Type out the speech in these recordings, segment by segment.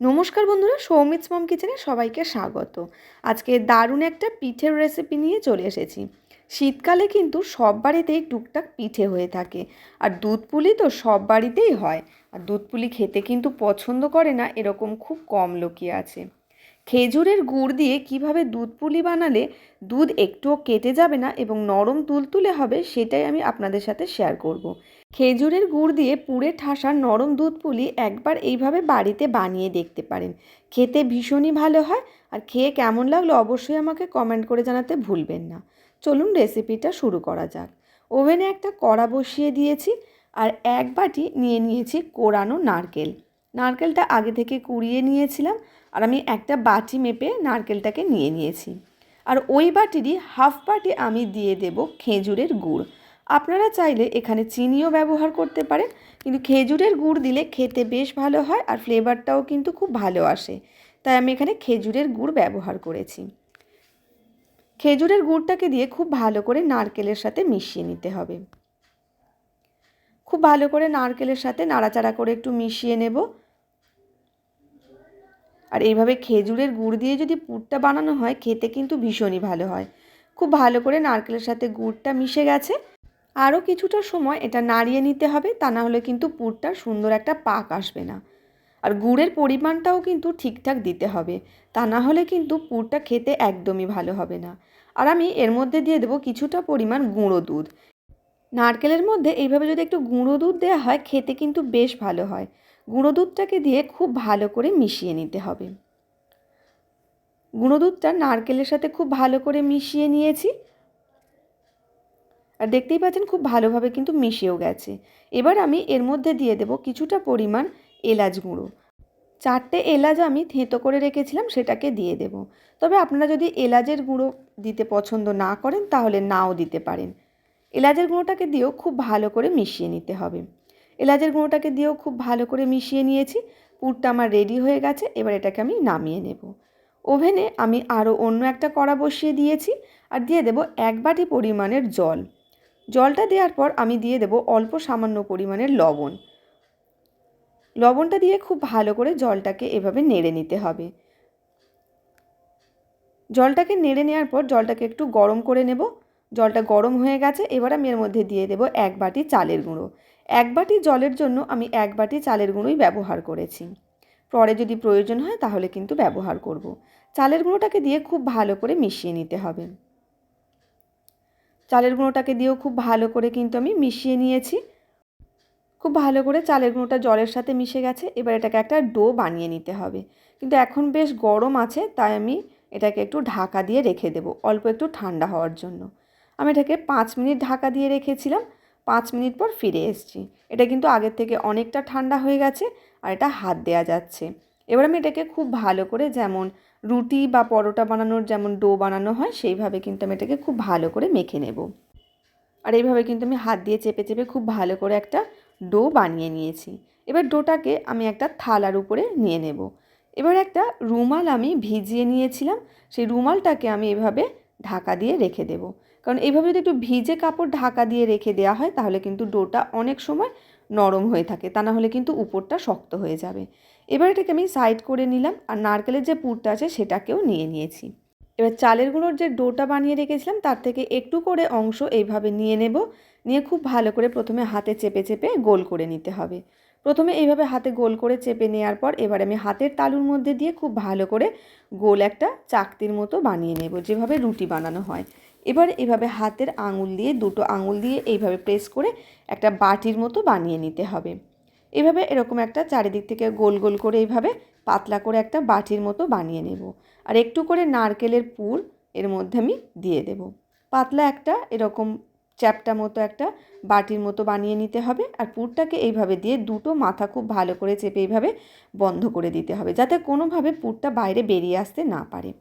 নমস্কার বন্ধুরা, সৌমিত্স মম কিচেনে সবাইকে স্বাগত। আজকে দারুণ একটা পিঠের রেসিপি নিয়ে চলে এসেছি। শীতকালে কিন্তু সব বাড়িতেই টুকটাক পিঠে হয়ে থাকে, আর দুধ পুলি তো সব বাড়িতেই হয়। আর দুধ পুলি খেতে কিন্তু পছন্দ করে না এরকম খুব কম লোকই আছে। খেজুরের গুড় দিয়ে কিভাবে দুধ পুলি বানালে দুধ একটুও কেটে যাবে না এবং নরম তুলতুলে হবে, সেটাই আমি আপনাদের সাথে শেয়ার করব। খেজুরের গুড় দিয়ে পুড়ে ঠাসা নরম দুধ পুলি একবার এইভাবে বাড়িতে বানিয়ে দেখতে পারেন। খেতে ভীষণই ভালো হয়। আর খেয়ে কেমন লাগলো অবশ্যই আমাকে কমেন্ট করে জানাতে ভুলবেন না। চলুন রেসিপিটা শুরু করা যাক। ওভেনে একটা কড়া বসিয়ে দিয়েছি, আর এক বাটি নিয়ে নিয়েছি কোরানো নারকেল। নারকেলটা আগে থেকে কুড়িয়ে নিয়েছিলাম, আর আমি একটা বাটি মেপে নারকেলটাকে নিয়ে নিয়েছি। আর ওই বাটিরই হাফ বাটি আমি দিয়ে দেব খেজুরের গুড়। আপনারা চাইলে এখানে চিনিও ব্যবহার করতে পারেন, কিন্তু খেজুরের গুড় দিলে খেতে বেশ ভালো হয় আর ফ্লেভারটাও কিন্তু খুব ভালো আসে, তাই আমি এখানে খেজুরের গুড় ব্যবহার করেছি। খেজুরের গুড়টাকে দিয়ে খুব ভালো করে নারকেলের সাথে মিশিয়ে নিতে হবে। খুব ভালো করে নারকেলের সাথে নাড়াচাড়া করে একটু মিশিয়ে নেব। আর এইভাবে খেজুরের গুড় দিয়ে যদি পুরটা বানানো হয় খেতে কিন্তু ভীষণই ভালো হয়। খুব ভালো করে নারকেলের সাথে গুড়টা মিশে গেছে। আরও কিছুটা সময় এটা নাড়িয়ে নিতে হবে, তা না হলে কিন্তু পুরটার সুন্দর একটা পাক আসবে না। আর গুড়ের পরিমাণটাও কিন্তু ঠিকঠাক দিতে হবে, তা না হলে কিন্তু পুরটা খেতে একদমই ভালো হবে না। আর আমি এর মধ্যে দিয়ে দেবো কিছুটা পরিমাণ গুঁড়ো দুধ। নারকেলের মধ্যে এইভাবে যদি একটু গুঁড়ো দুধ দেওয়া হয় খেতে কিন্তু বেশ ভালো হয়। গুঁড়ো দুধটাকে দিয়ে খুব ভালো করে মিশিয়ে নিতে হবে। গুঁড়ো দুধটা নারকেলের সাথে খুব ভালো করে মিশিয়ে নিয়েছি, আর দেখতেই পাচ্ছেন খুব ভালোভাবে কিন্তু মিশেও গেছে। এবার আমি এর মধ্যে দিয়ে দেব কিছুটা পরিমাণ এলাচ গুঁড়ো। 4টে এলাচ আমি থেঁতো করে রেখেছিলাম, সেটাকে দিয়ে দেব। তবে আপনারা যদি এলাচের গুঁড়ো দিতে পছন্দ না করেন তাহলে নাও দিতে পারেন। এলাচের গুঁড়োটাকে দিয়েও খুব ভালো করে মিশিয়ে নিতে হবে। এলাচের গুঁড়োটাকে দিয়েও খুব ভালো করে মিশিয়ে নিয়েছি। পুরটা আমার রেডি হয়ে গেছে। এবার এটাকে আমি নামিয়ে নেব। ওভেনে আমি আরও অন্য একটা কড়া বসিয়ে দিয়েছি, আর দিয়ে দেব 1 বাটি পরিমাণের জল। জলটা দেওয়ার পর আমি দিয়ে দেব অল্প সামান্য পরিমাণের লবণ। লবণটা দিয়ে খুব ভালো করে জলটাকে এভাবে নেড়ে নিতে হবে। জলটাকে নেড়ে নেওয়ার পর জলটাকে একটু গরম করে নেব। জলটা গরম হয়ে গেছে। এবার আমি এর মধ্যে দিয়ে দেব 1 বাটি চালের গুঁড়ো। 1 বাটি জলের জন্য আমি 1 বাটি চালের গুঁড়োই ব্যবহার করেছি। পরে যদি প্রয়োজন হয় তাহলে কিন্তু ব্যবহার করব। চালের গুঁড়োটাকে দিয়ে খুব ভালো করে মিশিয়ে নিতে হবে। চালের গুঁড়োটাকে দিয়েও খুব ভালো করে কিন্তু আমি মিশিয়ে নিয়েছি। খুব ভালো করে চালের গুঁড়োটা জলের সাথে মিশে গেছে। এবার এটাকে একটা ডো বানিয়ে নিতে হবে। কিন্তু এখন বেশ গরম আছে, তাই আমি এটাকে একটু ঢাকা দিয়ে রেখে দেবো অল্প একটু ঠান্ডা হওয়ার জন্য। আমি এটাকে 5 মিনিট ঢাকা দিয়ে রেখেছিলাম। 5 মিনিট পর ফিরে এসেছি। এটা কিন্তু আগের থেকে অনেকটা ঠান্ডা হয়ে গেছে, আর এটা হাত দেওয়া যাচ্ছে। এবার আমি এটাকে খুব ভালো করে, যেমন রুটি বা পরোটা বানানোর যেমন ডো বানানো হয় সেইভাবে কিন্তু আমি এটাকে খুব ভালো করে মেখে নেব। আর এইভাবে কিন্তু আমি হাত দিয়ে চেপে চেপে খুব ভালো করে একটা ডো বানিয়ে নিয়েছি। এবার ডোটাকে আমি একটা থালার উপরে নিয়ে নেব। এবার একটা রুমাল আমি ভিজিয়ে নিয়েছিলাম, সেই রুমালটাকে আমি এভাবে ঢাকা দিয়ে রেখে দেব। কারণ এইভাবে যদি একটু ভিজে কাপড় ঢাকা দিয়ে রেখে দেওয়া হয় তাহলে কিন্তু ডোটা অনেক সময় নরম হয়ে থাকে, তা না হলে কিন্তু উপরটা শক্ত হয়ে যাবে। এবার এটাকে আমি সাইড করে নিলাম, আর নারকেলের যে পুরটা আছে সেটাকেও নিয়ে নিয়েছি। এবার চালের গুঁড়োর যে ডোটা বানিয়ে রেখেছিলাম তার থেকে একটু করে অংশ এইভাবে নিয়ে নেব। নিয়ে খুব ভালো করে প্রথমে হাতে চেপে চেপে গোল করে নিতে হবে। প্রথমে এইভাবে হাতে গোল করে চেপে নেওয়ার পর এবার আমি হাতের তালুর মধ্যে দিয়ে খুব ভালো করে গোল একটা চাকতির মতো বানিয়ে নেব, যেভাবে রুটি বানানো হয়। এবার এভাবে হাতের আঙুল দিয়ে, দুটো আঙুল দিয়ে এইভাবে প্রেস করে একটা বাটির মতো বানিয়ে নিতে হবে। এভাবে এরকম একটা চারিদিক থেকে গোল গোল করে এইভাবে পাতলা করে একটা বাটির মতো বানিয়ে নেব। আর একটু করে নারকেলের পুর এর মধ্যে আমি দিয়ে দেব। পাতলা একটা এরকম চ্যাপ্টা মতো একটা বাটির মতো বানিয়ে নিতে হবে। আর পুরটাকে এইভাবে দিয়ে দুটো মাথা খুব ভালো করে চেপে এইভাবে বন্ধ করে দিতে হবে, যাতে কোনোভাবে পুরটা বাইরে বেরিয়ে আসতে না পারে।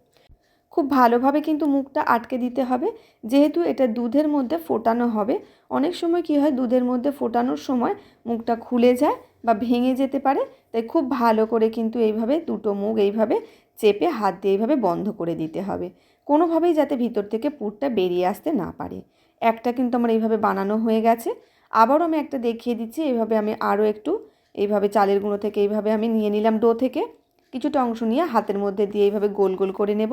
খুব ভালোভাবে কিন্তু মুখটা আটকে দিতে হবে, যেহেতু এটা দুধের মধ্যে ফোটানো হবে। অনেক সময় কী হয়, দুধের মধ্যে ফোটানোর সময় মুখটা খুলে যায় বা ভেঙে যেতে পারে। তাই খুব ভালো করে কিন্তু এইভাবে দুটো মুখ এইভাবে চেপে হাত দিয়ে এইভাবে বন্ধ করে দিতে হবে, কোনোভাবেই যাতে ভিতর থেকে পুরটা বেরিয়ে আসতে না পারে। একটা কিন্তু আমার এইভাবে বানানো হয়ে গেছে। আবারও আমি একটা দেখিয়ে দিচ্ছি। এইভাবে আমি আরও একটু এইভাবে চালের গুঁড়ো থেকে এইভাবে আমি নিয়ে নিলাম ডো থেকে। কিছুটা অংশ নিয়ে হাতের মধ্যে দিয়ে এইভাবে গোল গোল করে নেব।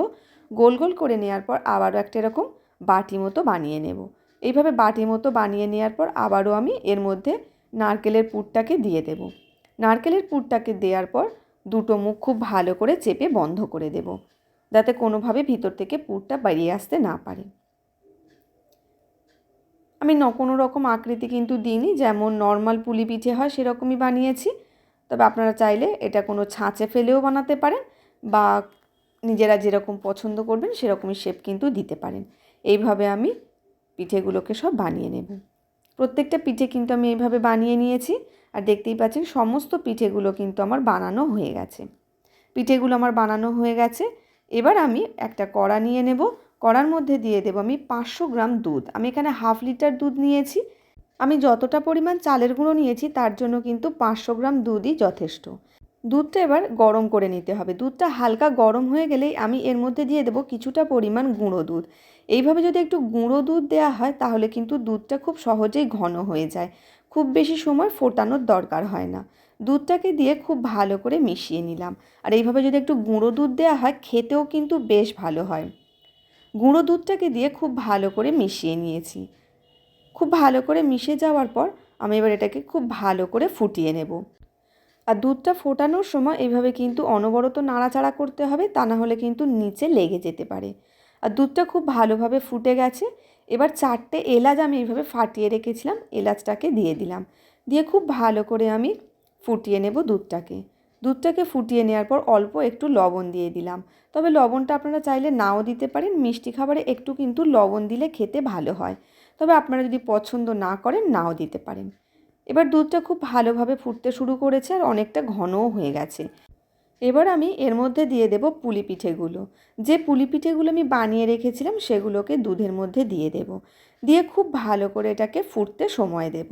গোল গোল করে নেওয়ার পর আবারও একটা এরকম বাটি মতো বানিয়ে নেব। এইভাবে বাটি মতো বানিয়ে নেওয়ার পর আবারও আমি এর মধ্যে নারকেলের পুরটাকে দিয়ে দেব। নারকেলের পুরটাকে দেওয়ার পর দুটো মুখ খুব ভালো করে চেপে বন্ধ করে দেব, যাতে কোনোভাবে ভিতর থেকে পুরটা বেরিয়ে আসতে না পারে। আমি কোনো রকম আকৃতি কিন্তু দিইনি, যেমন নর্মাল পুলি পিঠে হয় সেরকমই বানিয়েছি। তবে আপনারা চাইলে এটা কোনো ছাঁচে ফেলেও বানাতে পারেন, বা নিজেরা যেরকম পছন্দ করবেন সেরকমই শেপ কিন্তু দিতে পারেন। এইভাবে আমি পিঠেগুলোকে সব বানিয়ে নেব। প্রত্যেকটা পিঠে কিন্তু আমি এইভাবে বানিয়ে নিয়েছি। আর দেখতেই পাচ্ছেন সমস্ত পিঠেগুলো কিন্তু আমার বানানো হয়ে গেছে। পিঠেগুলো আমার বানানো হয়ে গেছে। এবার আমি একটা কড়া নিয়ে নেব। কড়ার মধ্যে দিয়ে দেব আমি 500 গ্রাম দুধ। আমি এখানে হাফ লিটার দুধ নিয়েছি। আমি যতটা পরিমাণ চালের গুঁড়ো নিয়েছি তার জন্য কিন্তু 500 গ্রাম দুধই যথেষ্ট। দুধটা এবার গরম করে নিতে হবে। দুধটা হালকা গরম হয়ে গেলেই আমি এর মধ্যে দিয়ে দেব কিছুটা পরিমাণ গুঁড়ো দুধ। এইভাবে যদি একটু গুঁড়ো দুধ দেওয়া হয় তাহলে কিন্তু দুধটা খুব সহজেই ঘন হয়ে যায়, খুব বেশি সময় ফোটানোর দরকার হয় না। দুধটাকে দিয়ে খুব ভালো করে মিশিয়ে নিলাম। আর এইভাবে যদি একটু গুঁড়ো দুধ দেওয়া হয় খেতেও কিন্তু বেশ ভালো হয়। গুঁড়ো দুধটাকে দিয়ে খুব ভালো করে মিশিয়ে নিয়েছি। খুব ভালো করে মিশে যাওয়ার পর আমি এবার এটাকে খুব ভালো করে ফুটিয়ে নেব। আর দুধটা ফোটানোর সময় এইভাবে কিন্তু অনবরত নাড়াচাড়া করতে হবে, তা না হলে কিন্তু নিচে লেগে যেতে পারে। আর দুধটা খুব ভালোভাবে ফুটে গেছে। এবার 4টে এলাচ আমি এইভাবে ফাটিয়ে রেখেছিলাম, এলাচটাকে দিয়ে দিলাম। দিয়ে খুব ভালো করে আমি ফুটিয়ে নেব দুধটাকে। দুধটাকে ফুটিয়ে নেওয়ার পর অল্প একটু লবণ দিয়ে দিলাম। তবে লবণটা আপনারা চাইলে নাও দিতে পারেন, মিষ্টি খাবারে একটু কিন্তু লবণ দিলে খেতে ভালো হয়। তবে আপনারা যদি পছন্দ না করেন নাও দিতে পারেন। এবার দুধটা খুব ভালোভাবে ফুটতে শুরু করেছে আর অনেকটা ঘনও হয়ে গেছে। এবার আমি এর মধ্যে দিয়ে দেব পুলি পিঠেগুলো। যে পুলি পিঠেগুলো আমি বানিয়ে রেখেছিলাম সেগুলোকে দুধের মধ্যে দিয়ে দেব। দিয়ে খুব ভালো করে এটাকে ফুটতে সময় দেব।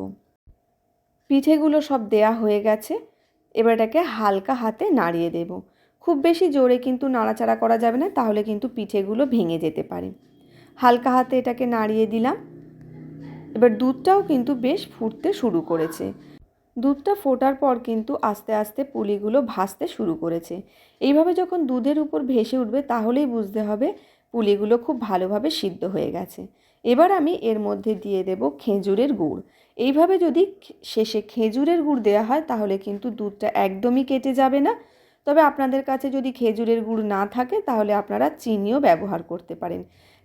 পিঠেগুলো সব দেয়া হয়ে গেছে। এবার এটাকে হালকা হাতে নাড়িয়ে দেব। খুব বেশি জোরে কিন্তু নাড়াচাড়া করা যাবে না, তাহলে কিন্তু পিঠেগুলো ভেঙে যেতে পারে। হালকা হাতে এটাকে নাড়িয়ে দিলাম। এবার দুধটাও কিন্তু বেশ ফুটতে শুরু করেছে। দুধটা ফোটার পর কিন্তু আস্তে আস্তে পুলিগুলো ভাসতে শুরু করেছে। এইভাবে যখন দুধের উপর ভেসে উঠবে তাহলেই বুঝতে হবে পুলিগুলো খুব ভালোভাবে সিদ্ধ হয়ে গেছে। এবার আমি এর মধ্যে দিয়ে দেব খেজুরের গুড়। এইভাবে যদি শেষে খেজুরের গুড় দেওয়া হয় তাহলে কিন্তু দুধটা একদমই কেটে যাবে না। তবে আপনাদের কাছে যদি খেজুরের গুড় না থাকে তাহলে আপনারা চিনিও ব্যবহার করতে পারেন,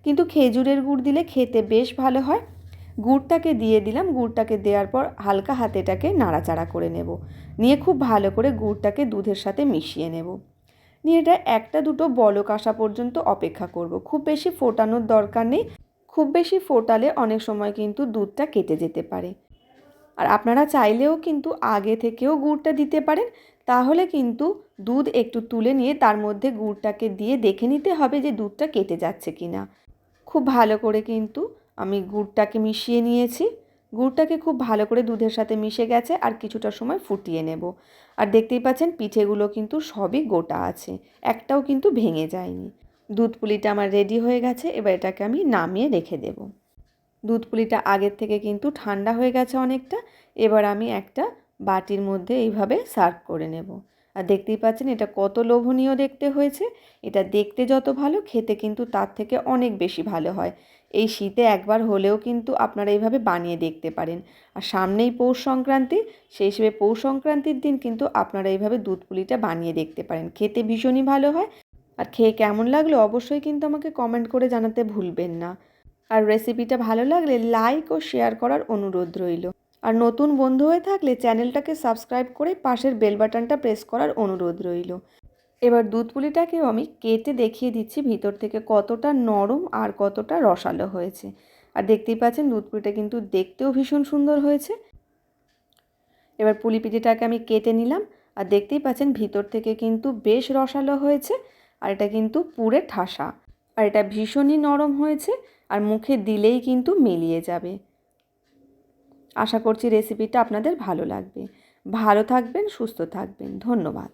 কিন্তু খেজুরের গুড় দিলে খেতে বেশ ভালো হয়। গুড়টাকে দিয়ে দিলাম। গুড়টাকে দেওয়ার পর হালকা হাতে এটাকে নাড়াচাড়া করে নেব। নিয়ে খুব ভালো করে গুড়টাকে দুধের সাথে মিশিয়ে নেব। নিয়ে এটা একটা দুটো বলক আসা পর্যন্ত অপেক্ষা করব। খুব বেশি ফোটানোর দরকার নেই। খুব বেশি ফোটালে অনেক সময় কিন্তু দুধটা কেটে যেতে পারে। আর আপনারা চাইলেও কিন্তু আগে থেকেও গুড়টা দিতে পারেন, তাহলে কিন্তু দুধ একটু তুলে নিয়ে তার মধ্যে গুড়টাকে দিয়ে দেখে নিতে হবে যে দুধটা কেটে যাচ্ছে কি না। খুব ভালো করে কিন্তু আমি গুড়টাকে মিশিয়ে নিয়েছি। গুড়টাকে খুব ভালো করে দুধের সাথে মিশে গেছে। আর কিছুটা সময় ফুটিয়ে নেব। আর দেখতেই পাচ্ছেন পিঠেগুলো কিন্তু সবই গোটা আছে, একটাও কিন্তু ভেঙে যায়নি। দুধ পুলিটা আমার রেডি হয়ে গেছে। এবার এটাকে আমি নামিয়ে রেখে দেব। দুধ পুলিটা আগের থেকে কিন্তু ঠান্ডা হয়ে গেছে অনেকটা। এবার আমি একটা বাটির মধ্যে এইভাবে সার্ভ করে নেব। আর দেখতেই পাচ্ছেন এটা কত লোভনীয় দেখতে হয়েছে। এটা দেখতে যত ভালো খেতে কিন্তু তার থেকে অনেক বেশি ভালো হয়। এই শীতে একবার হলেও কিন্তু আপনারা এইভাবে বানিয়ে দেখতে পারেন। আর সামনেই পৌষ সংক্রান্তি, সেই হিসেবে পৌষ সংক্রান্তির দিন কিন্তু আপনারা এইভাবে দুধ পুলিটা বানিয়ে দেখতে পারেন। খেতে ভীষণই ভালো হয়। আর খেয়ে কেমন লাগলো অবশ্যই কিন্তু আমাকে কমেন্ট করে জানাতে ভুলবেন না। আর রেসিপিটা ভালো লাগলে লাইক ও শেয়ার করার অনুরোধ রইল। আর নতুন বন্ধু হয়ে থাকলে চ্যানেলটাকে সাবস্ক্রাইব করে পাশের বেল বাটনটা প্রেস করার অনুরোধ রইল। এবার দুধ পুলিটাকেও আমি কেটে দেখিয়ে দিচ্ছি ভিতর থেকে কতটা নরম আর কতটা রসালো হয়েছে। আর দেখতেই পাচ্ছেন দুধ পুলিটা কিন্তু দেখতেও ভীষণ সুন্দর হয়েছে। এবার পুলি পিঠেটাকে আমি কেটে নিলাম। আর দেখতেই পাচ্ছেন ভিতর থেকে কিন্তু বেশ রসালো হয়েছে। আর এটা কিন্তু পুরে ঠাসা। আর এটা ভীষণই নরম হয়েছে। আর মুখে দিলেই কিন্তু মিলিয়ে যাবে। আশা করছি রেসিপিটা আপনাদের ভালো লাগবে। ভালো থাকবেন, সুস্থ থাকবেন। ধন্যবাদ।